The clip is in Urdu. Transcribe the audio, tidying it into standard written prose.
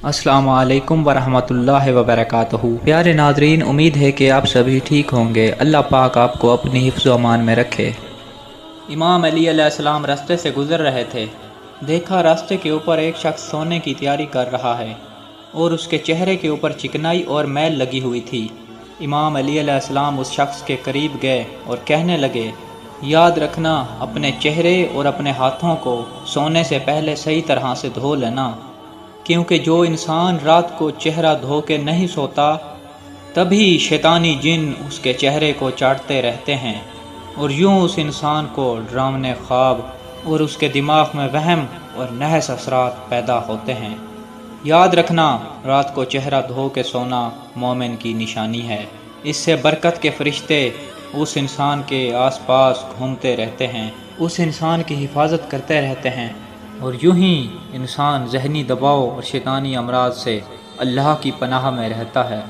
السلام علیکم ورحمۃ اللہ وبرکاتہ۔ پیارے ناظرین، امید ہے کہ آپ سبھی ٹھیک ہوں گے۔ اللہ پاک آپ کو اپنی حفظ و امان میں رکھے۔ امام علی علیہ السلام راستے سے گزر رہے تھے۔ دیکھا راستے کے اوپر ایک شخص سونے کی تیاری کر رہا ہے اور اس کے چہرے کے اوپر چکنائی اور میل لگی ہوئی تھی۔ امام علی علیہ السلام اس شخص کے قریب گئے اور کہنے لگے، یاد رکھنا، اپنے چہرے اور اپنے ہاتھوں کو سونے سے پہلے صحیح طرح سے دھو لینا، کیونکہ جو انسان رات کو چہرہ دھو کے نہیں سوتا، تبھی شیطانی جن اس کے چہرے کو چاٹتے رہتے ہیں اور یوں اس انسان کو ڈراونے خواب اور اس کے دماغ میں وہم اور نحس اثرات پیدا ہوتے ہیں۔ یاد رکھنا، رات کو چہرہ دھو کے سونا مومن کی نشانی ہے۔ اس سے برکت کے فرشتے اس انسان کے آس پاس گھومتے رہتے ہیں، اس انسان کی حفاظت کرتے رہتے ہیں، اور یوں ہی انسان ذہنی دباؤ اور شیطانی امراض سے اللہ کی پناہ میں رہتا ہے۔